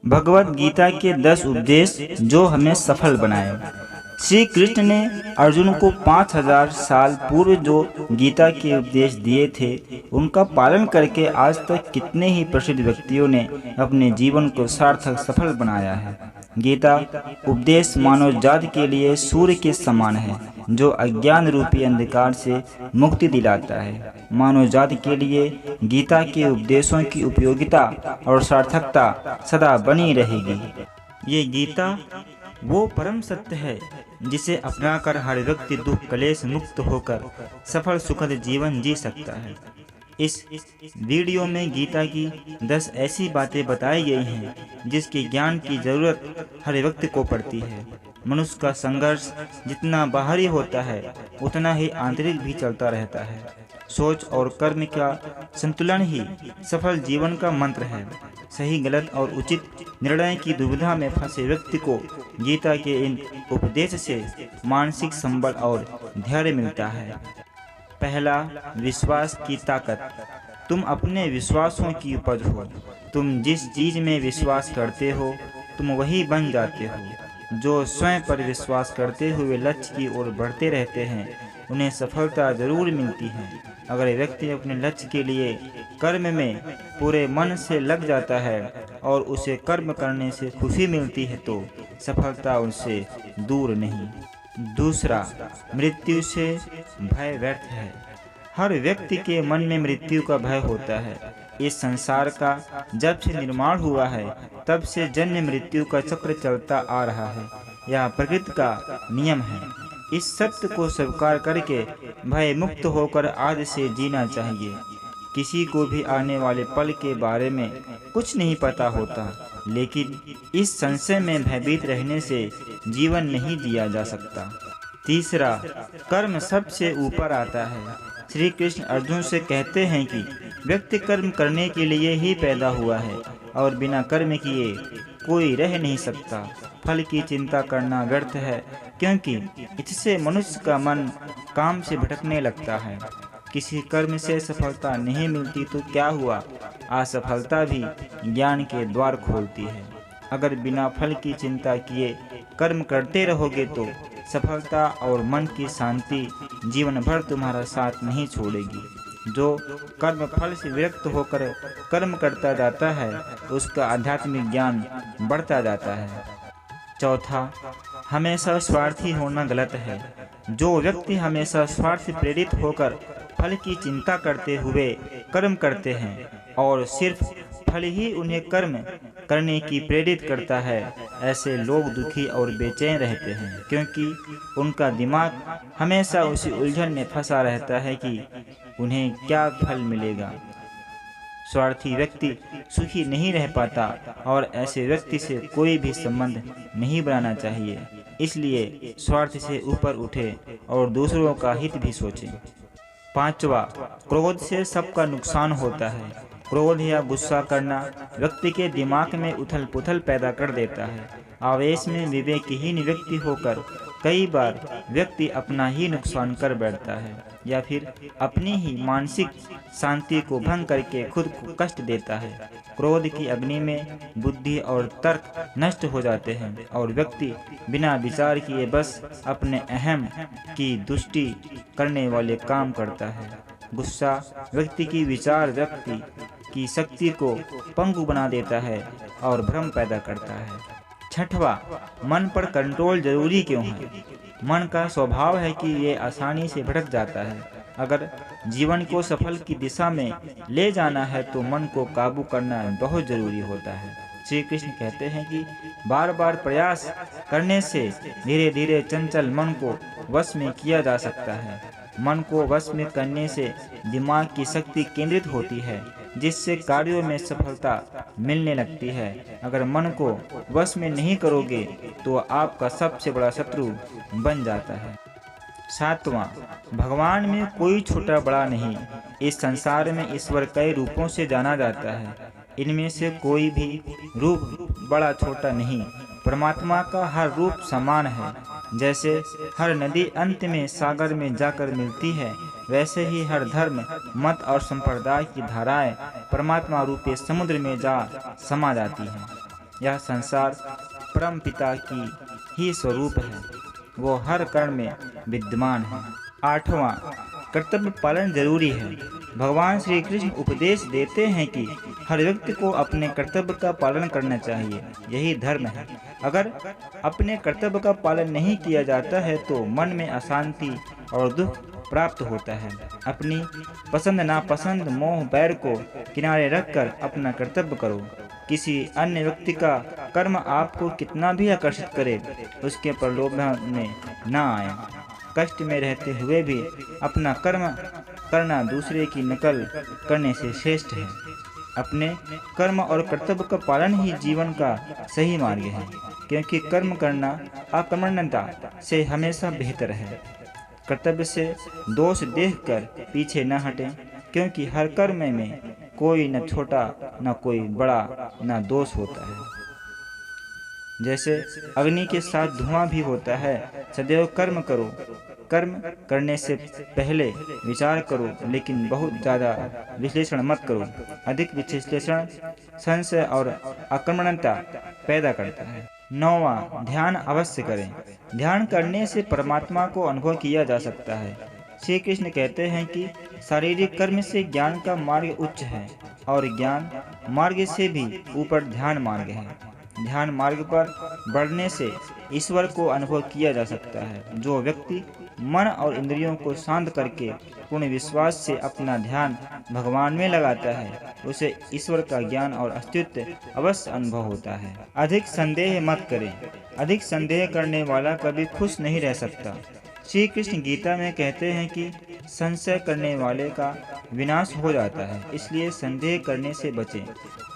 भगवत गीता के 10 उपदेश जो हमें सफल बनाए। श्री कृष्ण ने अर्जुन को 5000 साल पूर्व जो गीता के उपदेश दिए थे, उनका पालन करके आज तक कितने ही प्रसिद्ध व्यक्तियों ने अपने जीवन को सार्थक सफल बनाया है। गीता उपदेश मानव जाति के लिए सूर्य के समान है, जो अज्ञान रूपी अंधकार से मुक्ति दिलाता है। मानव जाति के लिए गीता के उपदेशों की उपयोगिता और सार्थकता सदा बनी रहेगी। ये गीता वो परम सत्य है जिसे अपनाकर हर व्यक्ति दुख कलेश मुक्त होकर सफल सुखद जीवन जी सकता है। इस वीडियो में गीता की 10 ऐसी बातें बताई गई हैं जिसके ज्ञान की जरूरत हर व्यक्ति को पड़ती है। मनुष्य का संघर्ष जितना बाहरी होता है, उतना ही आंतरिक भी चलता रहता है। सोच और कर्म का संतुलन ही सफल जीवन का मंत्र है। सही गलत और उचित निर्णय की दुविधा में फंसे व्यक्ति को गीता के इन उपदेश से मानसिक संबल और धैर्य मिलता है। पहला, विश्वास की ताकत। तुम अपने विश्वासों की उपज हो। तुम जिस चीज में विश्वास करते हो, तुम वही बन जाते हो। जो स्वयं पर विश्वास करते हुए लक्ष्य की ओर बढ़ते रहते हैं, उन्हें सफलता जरूर मिलती है। अगर व्यक्ति अपने लक्ष्य के लिए कर्म में पूरे मन से लग जाता है और उसे कर्म करने से खुशी मिलती है, तो सफलता उससे दूर नहीं। दूसरा, मृत्यु से भय व्यर्थ है। हर व्यक्ति के मन में मृत्यु का भय होता है। इस संसार का जब से निर्माण हुआ है, तब से जन्म मृत्यु का चक्र चलता आ रहा है। यह प्रकृति का नियम है। इस सत्य को स्वीकार करके भय मुक्त होकर आज से जीना चाहिए। किसी को भी आने वाले पल के बारे में कुछ नहीं पता होता, लेकिन इस संशय में भयभीत रहने से जीवन नहीं जिया जा सकता। तीसरा, कर्म सबसे ऊपर आता है। श्री कृष्ण अर्जुन से कहते हैं कि व्यक्ति कर्म करने के लिए ही पैदा हुआ है और बिना कर्म किए कोई रह नहीं सकता। फल की चिंता करना व्यर्थ है, क्योंकि इससे मनुष्य का मन काम से भटकने लगता है। किसी कर्म से सफलता नहीं मिलती तो क्या हुआ, असफलता भी ज्ञान के द्वार खोलती है। अगर बिना फल की चिंता किए कर्म करते रहोगे तो सफलता और मन की शांति जीवन भर तुम्हारा साथ नहीं छोड़ेगी। जो कर्म फल से विरक्त होकर कर्म करता जाता है, उसका आध्यात्मिक ज्ञान बढ़ता जाता है। चौथा, हमेशा स्वार्थी होना गलत है। जो व्यक्ति हमेशा स्वार्थ से प्रेरित होकर फल की चिंता करते हुए कर्म करते हैं और सिर्फ फल ही उन्हें कर्म करने की प्रेरित करता है, ऐसे लोग दुखी और बेचैन रहते हैं, क्योंकि उनका दिमाग हमेशा उसी उलझन में फंसा रहता है कि उन्हें क्या फल मिलेगा। स्वार्थी व्यक्ति सुखी नहीं रह पाता और ऐसे व्यक्ति से कोई भी संबंध नहीं बनाना चाहिए। इसलिए स्वार्थ से ऊपर उठे और दूसरों का हित भी सोचें। पांचवा, क्रोध से सबका नुकसान होता है। क्रोध या गुस्सा करना व्यक्ति के दिमाग में उथल पुथल पैदा कर देता है। आवेश में विवेकहीन व्यक्ति होकर कई बार व्यक्ति अपना ही नुकसान कर बैठता है या फिर अपनी ही मानसिक शांति को भंग करके खुद को कष्ट देता है। क्रोध की अग्नि में बुद्धि और तर्क नष्ट हो जाते हैं और व्यक्ति बिना विचार किए बस अपने अहम की तुष्टि करने वाले काम करता है। गुस्सा व्यक्ति की विचार व्यक्ति की शक्ति को पंगु बना देता है और भ्रम पैदा करता है। छठवा, मन पर कंट्रोल जरूरी क्यों है? मन का स्वभाव है कि ये आसानी से भटक जाता है। अगर जीवन को सफल की दिशा में ले जाना है तो मन को काबू करना बहुत जरूरी होता है। श्री कृष्ण कहते हैं कि बार बार प्रयास करने से धीरे धीरे चंचल मन को वश में किया जा सकता है। मन को वश में करने से दिमाग की शक्ति केंद्रित होती है, जिससे कार्यों में सफलता मिलने लगती है। अगर मन को वश में नहीं करोगे तो आपका सबसे बड़ा शत्रु बन जाता है। सातवां, भगवान में कोई छोटा बड़ा नहीं। इस संसार में ईश्वर कई रूपों से जाना जाता है। इनमें से कोई भी रूप बड़ा छोटा नहीं। परमात्मा का हर रूप समान है। जैसे हर नदी अंत में सागर में जाकर मिलती है, वैसे ही हर धर्म मत और संप्रदाय की धाराएं परमात्मा रूपी समुद्र में जा समा जाती हैं। यह संसार परम पिता की ही स्वरूप है, वो हर कण में विद्यमान है। 8वां, कर्तव्य पालन जरूरी है। भगवान श्री कृष्ण उपदेश देते हैं कि हर व्यक्ति को अपने कर्तव्य का पालन करना चाहिए, यही धर्म है। अगर अपने कर्तव्य का पालन नहीं किया जाता है तो मन में अशांति और दुख प्राप्त होता है। अपनी पसंद नापसंद मोह बैर को किनारे रखकर अपना कर्तव्य करो। किसी अन्य व्यक्ति का कर्म आपको कितना भी आकर्षित करे, उसके प्रलोभन में न आए। कष्ट में रहते हुए भी अपना कर्म करना दूसरे की नकल करने से श्रेष्ठ है। अपने कर्म और कर्तव्य का पालन ही जीवन का सही मार्ग है, क्योंकि कर्म करना आक्रमणता से हमेशा बेहतर है। कर्तव्य से दोष देखकर पीछे न हटें, क्योंकि हर कर्म में कोई न छोटा न कोई बड़ा न दोष होता है। जैसे अग्नि के साथ धुआं भी होता है। सदैव कर्म करो, कर्म करने से पहले विचार करो, लेकिन बहुत ज़्यादा विश्लेषण मत करो। अधिक विश्लेषण संशय और आक्रमणता पैदा करता है। 9वां, ध्यान अवश्य करें। ध्यान करने से परमात्मा को अनुभव किया जा सकता है। श्री कृष्ण कहते हैं कि शारीरिक कर्म से ज्ञान का मार्ग उच्च है और ज्ञान मार्ग से भी ऊपर ध्यान मार्ग है। ध्यान मार्ग पर बढ़ने से ईश्वर को अनुभव किया जा सकता है। जो व्यक्ति मन और इंद्रियों को शांत करके पूर्ण विश्वास से अपना ध्यान भगवान में लगाता है, उसे ईश्वर का ज्ञान और अस्तित्व अवश्य अनुभव होता है। अधिक संदेह मत करें। अधिक संदेह करने वाला कभी खुश नहीं रह सकता। श्री कृष्ण गीता में कहते हैं कि संशय करने वाले का विनाश हो जाता है, इसलिए संदेह करने से बचें।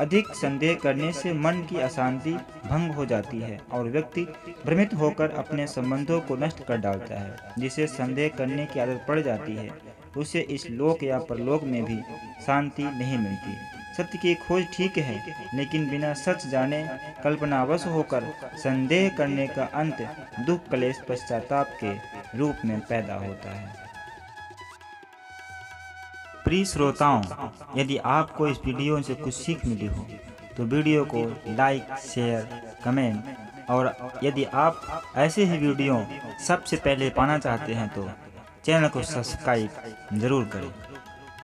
अधिक संदेह करने से मन की अशांति भंग हो जाती है और व्यक्ति भ्रमित होकर अपने संबंधों को नष्ट कर डालता है। जिसे संदेह करने की आदत पड़ जाती है, उसे इस लोक या परलोक में भी शांति नहीं मिलती। सत्य की खोज ठीक है, लेकिन बिना सच जाने कल्पनावश होकर संदेह करने का अंत दुख क्लेश पश्चाताप के रूप में पैदा होता है। प्रिय श्रोताओं, यदि आपको इस वीडियो से कुछ सीख मिली हो तो वीडियो को लाइक, शेयर, कमेंट और यदि आप ऐसे ही वीडियो सबसे पहले पाना चाहते हैं तो चैनल को सब्सक्राइब जरूर करें।